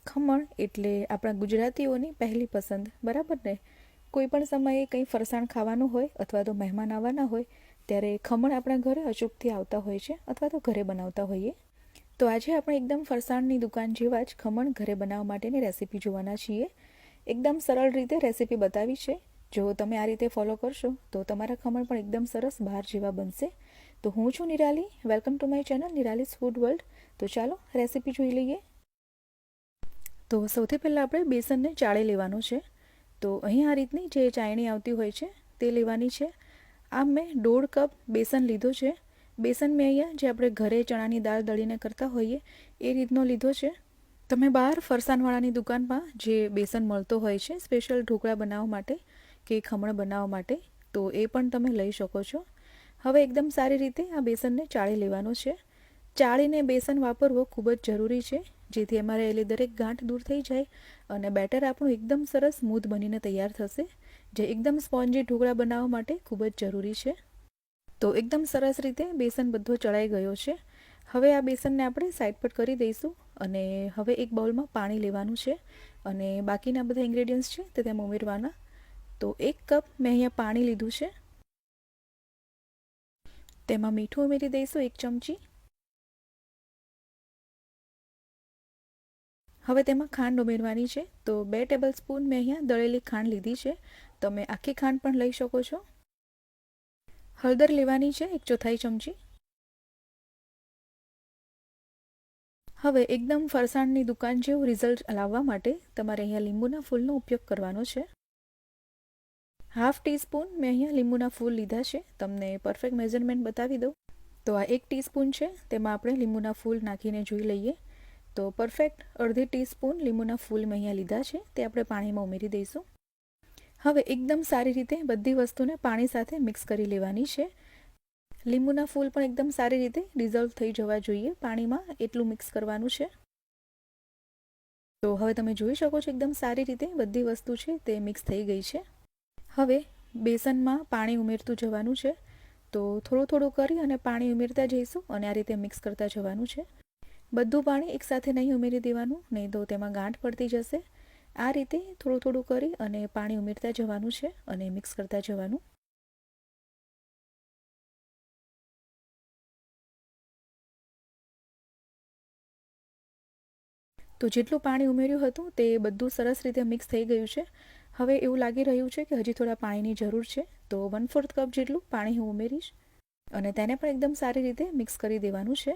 ખમણ એટલે આપણા ગુજરાતીઓની પહેલી પસંદ, બરાબર ને? કોઈ પણ સમયે કંઈ ફરસાણ ખાવાનું હોય અથવા તો મહેમાન આવવાના હોય ત્યારે ખમણ આપણા ઘરે અચૂકથી આવતા હોય છે અથવા તો ઘરે બનાવતા હોઈએ. તો આજે આપણે એકદમ ફરસાણની દુકાન જેવા જ ખમણ ઘરે બનાવવા માટેની રેસીપી જોવાના છીએ. એકદમ સરળ રીતે રેસીપી બતાવી છે. જો તમે આ રીતે ફોલો કરશો તો તમારા ખમણ પણ એકદમ સરસ બહાર જેવા બનશે. તો હું છું Nirali, welcome to my channel Nirali's food world. તો ચાલો રેસીપી જોઈ લઈએ. તો સૌથી પહેલાં આપણે બેસનને ચાળી લેવાનું છે. તો અહીં આ રીતની જે ચાયણી આવતી હોય છે તે લેવાની છે. આ મેં 1.5 કપ બેસન લીધો છે. બેસન મેં અહીંયા જે આપણે ઘરે ચણાની દાળ દળીને કરતા હોઈએ એ રીતનો લીધો છે. તમે બહાર ફરસાણવાળાની દુકાનમાં જે બેસન મળતો હોય છે સ્પેશિયલ ઢોકળા બનાવવા માટે કે ખમણ બનાવવા માટે, તો એ પણ તમે લઈ શકો છો. હવે એકદમ સારી રીતે આ બેસનને ચાળી લેવાનો છે. ચાળીને બેસન વાપરવો ખૂબ જ જરૂરી છે, જેથી એમાં રહેલી દરેક ગાંઠ દૂર થઈ જાય અને બેટર આપણું એકદમ સરસ સ્મૂથ બનીને તૈયાર થશે, જે એકદમ સ્પોન્જી ઢોકળા બનાવવા માટે ખૂબ જ જરૂરી છે. તો એકદમ સરસ રીતે બેસન બધો ચડાઈ ગયો છે. હવે આ બેસનને આપણે સાઈડ પર કરી દઈશું અને હવે એક બાઉલમાં પાણી લેવાનું છે અને બાકીના બધા ઇન્ગ્રેડિયન્ટ્સ છે તે તેમાં ઉમેરવાના. તો 1 કપ મેં અહીંયા પાણી લીધું છે. તેમાં મીઠું ઉમેરી દઈશું 1 ચમચી. હવે તેમાં ખાંડ ઉમેરવાની છે. તો 2 ટેબલ સ્પૂન મેં અહીંયા દળેલી ખાંડ લીધી છે. તમે આખી ખાંડ પણ લઈ શકો છો. હળદર લેવાની છે 1/4 ચમચી. હવે એકદમ ફરસાણની દુકાન જેવું રિઝલ્ટ લાવવા માટે તમારે અહીંયા લીંબુના ફૂલનો ઉપયોગ કરવાનો છે. 1/2 ટીસ્પૂન મેં અહીંયા લીંબુના ફૂલ લીધા છે. તમને પરફેક્ટ મેઝરમેન્ટ બતાવી દઉં તો આ 1 ટીસ્પૂન છે, તેમાં આપણે લીંબુના ફૂલ નાખીને જોઈ લઈએ. તો પરફેક્ટ અડધી ટીસ્પૂન લીંબુના ફૂલ મેં અહીંયા લીધા છે, તે આપણે પાણીમાં ઉમેરી દઈશું. હવે એકદમ સારી રીતે બધી વસ્તુને પાણી સાથે મિક્સ કરી લેવાની છે. લીંબુના ફૂલ પણ એકદમ સારી રીતે ડિઝોલ્વ થઈ જવા જોઈએ પાણીમાં, એટલું મિક્સ કરવાનું છે. તો હવે તમે જોઈ શકો છો એકદમ સારી રીતે બધી વસ્તુ છે તે મિક્સ થઈ ગઈ છે. હવે બેસનમાં પાણી ઉમેરતું જવાનું છે. તો થોડું થોડું કરી અને પાણી ઉમેરતા જઈશું અને આ રીતે મિક્સ કરતા જવાનું છે. બધું પાણી એકસાથે નહીં ઉમેરી દેવાનું, નહીં તો તેમાં ગાંઠ પડતી જશે. આ રીતે થોડું થોડું કરી અને પાણી ઉમેરતા જવાનું છે અને મિક્સ કરતા જવાનું. તો જેટલું પાણી ઉમેર્યું હતું તે બધું સરસ રીતે મિક્સ થઈ ગયું છે. હવે એવું લાગી રહ્યું છે કે હજી થોડા પાણીની જરૂર છે. તો 1/4 કપ જેટલું પાણી હું ઉમેરીશ અને તેને પણ એકદમ સારી રીતે મિક્સ કરી દેવાનું છે.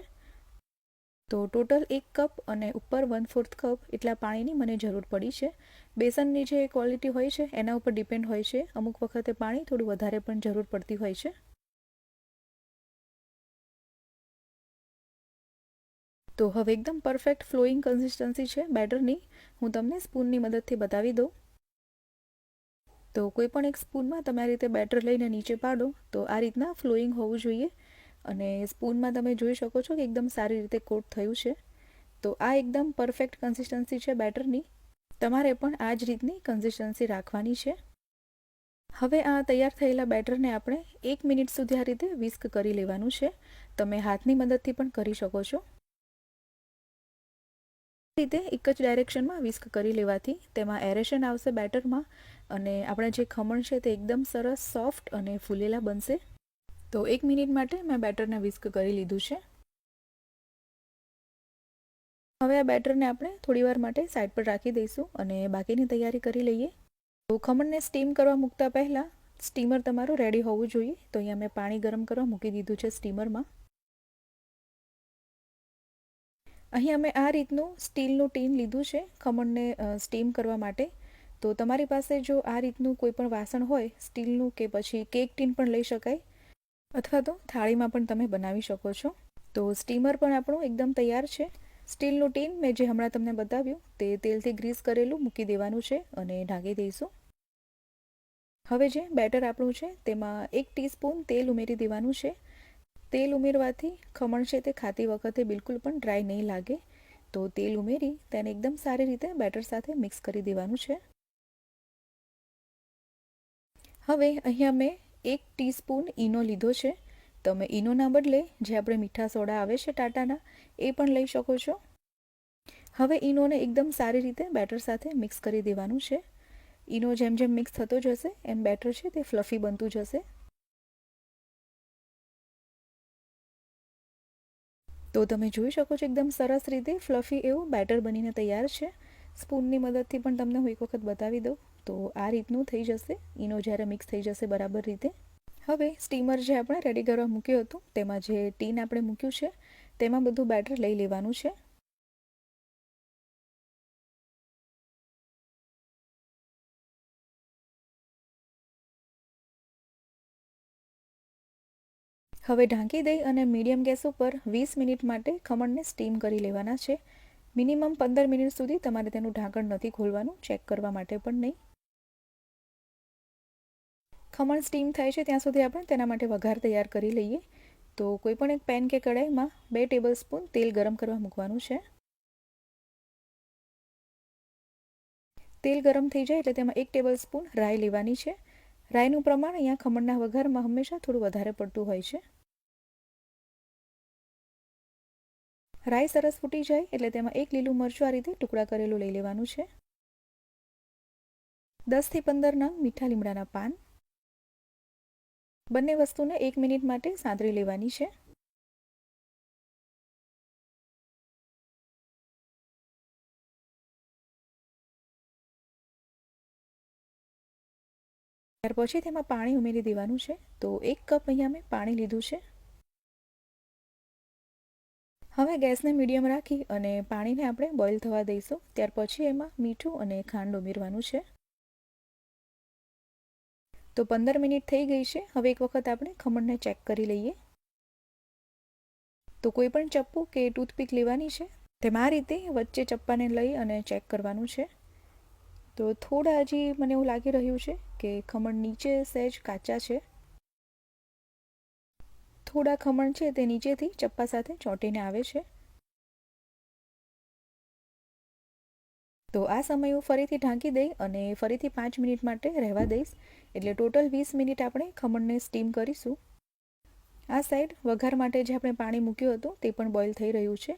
તો ટોટલ 1 કપ અને ઉપર 1/4 કપ એટલા પાણીની મને જરૂર પડી છે. બેસનની જે ક્વોલિટી હોય છે એના ઉપર ડિપેન્ડ હોય છે. અમુક વખતે પાણી થોડું વધારે પણ જરૂર પડતી હોય છે. તો હવે એકદમ પરફેક્ટ ફ્લોઈંગ કન્સિસ્ટન્સી છે બેટરની. હું તમને સ્પૂનની મદદથી બતાવી દઉં. તો કોઈ પણ એક સ્પૂનમાં તમે આ રીતે બેટર લઈને નીચે પાડો તો આ રીતના ફ્લોઈંગ હોવું જોઈએ અને સ્પૂનમાં તમે જોઈ શકો છો કે એકદમ સારી રીતે કોટ થયું છે. તો આ એકદમ પરફેક્ટ કન્સિસ્ટન્સી છે બેટરની. તમારે પણ આ જ રીતની કન્સિસ્ટન્સી રાખવાની છે. હવે આ તૈયાર થયેલા બેટરને આપણે 1 મિનિટ સુધી આ રીતે વિસ્ક કરી લેવાનું છે. તમે હાથની મદદથી પણ કરી શકો છો. રીતે એક જ ડાયરેક્શનમાં વિસ્ક કરી લેવાથી તેમાં એરેશન આવશે બેટરમાં અને આપણા જે ખમણ છે તે એકદમ સરસ સોફ્ટ અને ફૂલેલા બનશે. તો 1 મિનિટ માટે મેં બેટરને વિસ્ક કરી લીધું છે. હવે આ બેટરને આપણે થોડીવાર માટે સાઈડ પર રાખી દઈશું અને બાકીની તૈયારી કરી લઈએ. તો ખમણને સ્ટીમ કરવા મૂકતા પહેલાં સ્ટીમર તમારું રેડી હોવું જોઈએ. તો અહીંયા મેં પાણી ગરમ કરવા મૂકી દીધું છે સ્ટીમરમાં. અહીં અમે આ રીતનું સ્ટીલનું ટીન લીધું છે ખમણને સ્ટીમ કરવા માટે. તો તમારી પાસે જો આ રીતનું કોઈ પણ વાસણ હોય સ્ટીલનું કે પછી કેક ટીન પણ લઈ શકાય અથવા તો થાળીમાં પણ તમે બનાવી શકો છો. તો સ્ટીમર પણ આપણું એકદમ તૈયાર છે. સ્ટીલનું ટીન મેં જે હમણાં તમને બતાવ્યું તે તેલથી ગ્રીસ કરેલું મૂકી દેવાનું છે અને ઢાંકી દઈશું. હવે જે બેટર આપણું છે તેમાં 1 ટીસ્પૂન તેલ ઉમેરી દેવાનું છે. તેલ ઉમેરવાથી ખમણ છે તે ખાતી વખતે બિલકુલ પણ ડ્રાય નહીં લાગે. તો તેલ ઉમેરી તેને એકદમ સારી રીતે બેટર સાથે મિક્સ કરી દેવાનું છે. હવે અહીંયા મેં 1 ટીસ્પૂન ઈનો લીધો છે. તમે ઈનોના બદલે જે આપણે મીઠા સોડા આવે છે ટાટાના એ પણ લઈ શકો છો. હવે ઈનોને એકદમ સારી રીતે બેટર સાથે મિક્સ કરી દેવાનું છે. ઈનો જેમ જેમ મિક્સ થતો જશે એમ બેટર છે તે ફ્લફી બનતું જશે. તો તમે જોઈ શકો છો એકદમ સરસ રીતે ફ્લફી એવું બેટર બનીને તૈયાર છે. સ્પૂનની મદદથી પણ તમને હું એક વખત બતાવી દઉં. તો આ રીતનું થઈ જશે ઈનો જ્યારે મિક્સ થઈ જશે બરાબર રીતે. હવે સ્ટીમર જે આપણે રેડી કરવા મૂક્યું હતું તેમાં જે ટીન આપણે મૂક્યું છે તેમાં બધું બેટર લઈ લેવાનું છે. હવે ઢાંકી દઈ અને મીડિયમ ગેસ ઉપર 20 મિનિટ માટે ખમણને સ્ટીમ કરી લેવાના છે. મિનિમમ 15 મિનિટ સુધી તમારે તેનું ઢાંકણ નથી ખોલવાનું, ચેક કરવા માટે પણ નહીં. ખમણ સ્ટીમ થાય છે ત્યાં સુધી આપણે તેના માટે વઘાર તૈયાર કરી લઈએ. તો કોઈપણ એક પેન કે કઢાઈમાં 2 ટેબલ સ્પૂન તેલ ગરમ કરવા મૂકવાનું છે. તેલ ગરમ થઈ જાય એટલે તેમાં 1 ટેબલ સ્પૂન રાઈ લેવાની છે. રાઈનું પ્રમાણ અહીંયા ખમણના વઘારમાં હંમેશા થોડું વધારે પડતું હોય છે. રાઈ સરસ ફૂટી જાય એટલે તેમાં 1 લીલું મરચું આ રીતે ટુકડા કરેલું લઈ લેવાનું છે. 10 થી 15 નંગ મીઠા લીમડાના પાન. બંને વસ્તુને 1 મિનિટ માટે સાંતળી લેવાની છે. ત્યાર પછી તેમાં પાણી ઉમેરી દેવાનું છે. તો 1 કપ અહીંયા મેં પાણી લીધું છે. હવે ગેસને મીડિયમ રાખી અને પાણીને આપણે બોઇલ થવા દઈશું. ત્યાર પછી એમાં મીઠું અને ખાંડ ઉમેરવાનું છે. તો 15 મિનિટ થઈ ગઈ છે. હવે એક વખત આપણે ખમણને ચેક કરી લઈએ. તો કોઈ પણ ચપ્પુ કે ટૂથપીક લેવાની છે. તેમાં આ રીતે વચ્ચે ચપ્પાને લઈ અને ચેક કરવાનું છે. તો થોડા હજી મને એવું લાગી રહ્યું છે કે ખમણ નીચે સહેજ કાચા છે. થોડા ખમણ છે તે નીચેથી ચપ્પા સાથે ચોંટીને આવે છે. તો આ સમયે હું ફરીથી ઢાંકી દઈ અને ફરીથી 5 મિનિટ માટે રહેવા દઈશ. એટલે ટોટલ 20 મિનિટ આપણે ખમણને સ્ટીમ કરીશું. આ સાઈડ વઘાર માટે જે આપણે પાણી મૂક્યું હતું તે પણ બોઇલ થઈ રહ્યું છે.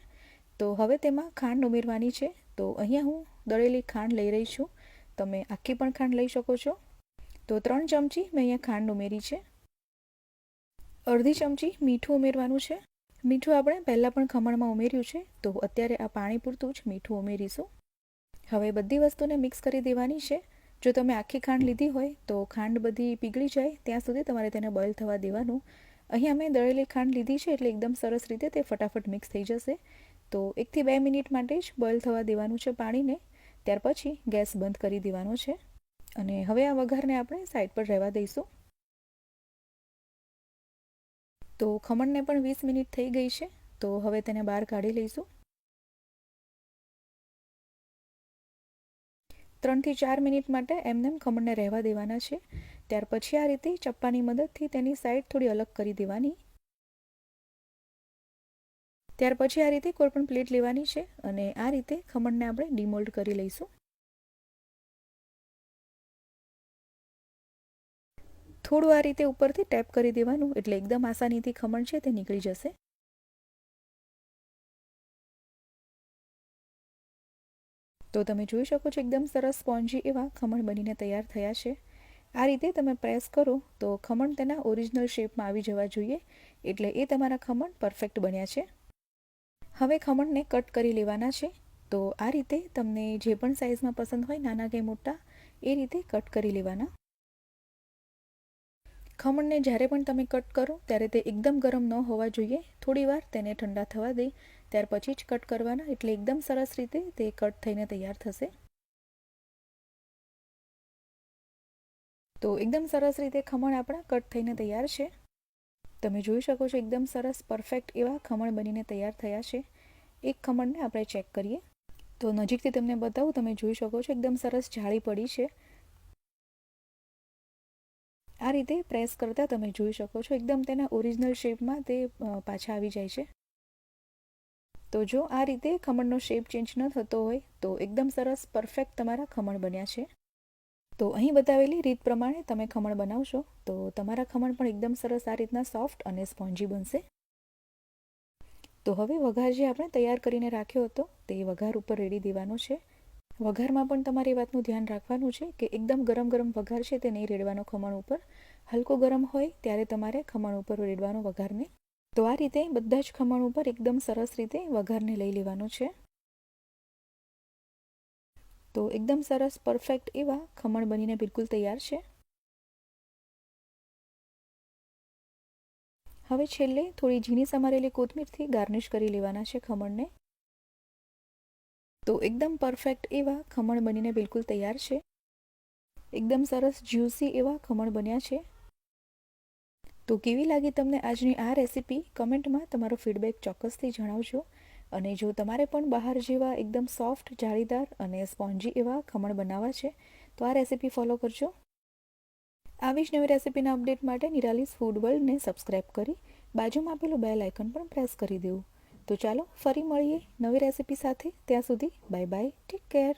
તો હવે તેમાં ખાંડ ઉમેરવાની છે. તો અહીંયા હું દળેલી ખાંડ લઈ રહી છું. તમે આખી પણ ખાંડ લઈ શકો છો. તો 3 ચમચી મેં અહીંયા ખાંડ ઉમેરી છે. અડધી ચમચી મીઠું ઉમેરવાનું છે. મીઠું આપણે પહેલાં પણ ખમણમાં ઉમેર્યું છે. તો અત્યારે આ પાણી પૂરતું જ મીઠું ઉમેરીશું. હવે બધી વસ્તુને મિક્સ કરી દેવાની છે. જો તમે આખી ખાંડ લીધી હોય તો ખાંડ બધી પીગળી જાય ત્યાં સુધી તમારે તેને બોઇલ થવા દેવાનું. અહીંયા મેં દળેલી ખાંડ લીધી છે એટલે એકદમ સરસ રીતે તે ફટાફટ મિક્સ થઈ જશે. તો 1 થી 2 મિનિટ માટે જ બોઇલ થવા દેવાનું છે પાણીને. ત્યાર પછી ગેસ બંધ કરી દેવાનો છે. અને હવે આ વઘારને આપણે સાઈડ પર રહેવા દઈશું. તો ખમણને પણ 20 મિનિટ થઈ ગઈ છે. તો હવે તેને બહાર કાઢી લઈશું. 3 થી 4 મિનિટ માટે એમને ખમણને રહેવા દેવાના છે. ત્યાર પછી આ રીતે ચપ્પાની મદદથી તેની સાઈડ થોડી અલગ કરી દેવાની. ત્યાર પછી આ રીતે કોઈ પણ પ્લેટ લેવાની છે અને આ રીતે ખમણને આપણે ડિમોલ્ડ કરી લઈશું. થોડું આ રીતે ઉપરથી ટેપ કરી દેવાનું એટલે એકદમ આસાનીથી ખમણ છે તે નીકળી જશે. તો તમે જોઈ શકો છો એકદમ સરસ સ્પોન્જી એવા ખમણ બનીને તૈયાર થયા છે. આ રીતે તમે પ્રેસ કરો તો ખમણ તેના ઓરિજિનલ શેપમાં આવી જવા જોઈએ. એટલે એ તમારા ખમણ પરફેક્ટ બન્યા છે. હવે ખમણને કટ કરી લેવાના છે. તો આ રીતે તમને જે પણ સાઇઝમાં પસંદ હોય નાના કે મોટા એ રીતે કટ કરી લેવાના. ખમણને જ્યારે પણ તમે કટ કરો ત્યારે તે એકદમ ગરમ ન હોવા જોઈએ. થોડીવાર તેને ઠંડા થવા દઈ ત્યાર પછી જ કટ કરવાના એટલે એકદમ સરસ રીતે તે કટ થઈને તૈયાર થશે. તો એકદમ સરસ રીતે ખમણ આપણા કટ થઈને તૈયાર છે. તમે જોઈ શકો છો એકદમ સરસ પરફેક્ટ એવા ખમણ બનીને તૈયાર થયા છે. એક ખમણને આપણે ચેક કરીએ. તો નજીકથી તમને બતાવું. તમે જોઈ શકો છો એકદમ સરસ જાળી પડી છે. આ રીતે પ્રેસ કરતાં તમે જોઈ શકો છો એકદમ તેના ઓરિજિનલ શેપમાં તે પાછા આવી જાય છે. તો જો આ રીતે ખમણનો શેપ ચેન્જ ન થતો હોય તો એકદમ સરસ પરફેક્ટ તમારા ખમણ બન્યા છે. તો અહીં બતાવેલી રીત પ્રમાણે તમે ખમણ બનાવશો તો તમારા ખમણ પણ એકદમ સરસ આ રીતના સોફ્ટ અને સ્પોન્જી બનશે. તો હવે વઘાર જે આપણે તૈયાર કરીને રાખ્યો હતો તે વઘાર ઉપર રેડી દેવાનો છે. વઘારમાં પણ તમારે એ વાતનું ધ્યાન રાખવાનું છે કે એકદમ ગરમ ગરમ વઘાર છે તે નહીં રેડવાનો ખમણ ઉપર. હલકો ગરમ હોય ત્યારે તમારે ખમણ ઉપર રેડવાનો વઘારને. તો આ રીતે બધા જ ખમણ ઉપર એકદમ સરસ રીતે વઘારને લઈ લેવાનો છે. તો એકદમ સરસ પરફેક્ટ એવા ખમણ બનીને બિલકુલ તૈયાર છે. હવે છેલ્લે થોડી ઝીણી સમારેલી કોથમીરથી ગાર્નિશ કરી લેવાના છે ખમણને. તો એકદમ પરફેક્ટ એવા ખમણ બનીને બિલકુલ તૈયાર છે. એકદમ સરસ જ્યુસી એવા ખમણ બન્યા છે. તો કેવી લાગી તમને આજની આ રેસીપી? કમેન્ટમાં તમારો ફીડબેક ચોક્કસથી જણાવજો. અને જો તમારે પણ બહાર જેવા એકદમ સોફ્ટ, જાળીદાર અને સ્પોન્જી એવા ખમણ બનાવવા છે તો આ રેસીપી ફોલો કરજો. આવી જ નવી રેસીપીના અપડેટ માટે નિરાલીસ ફૂડ વર્લ્ડને સબસ્ક્રાઈબ કરી બાજુમાં આપેલું બેલ આઇકન પણ પ્રેસ કરી દેવું. તો ચાલો ફરી મળીએ નવી રેસીપી સાથે. ત્યાં સુધી બાય બાય, ટેક કેર.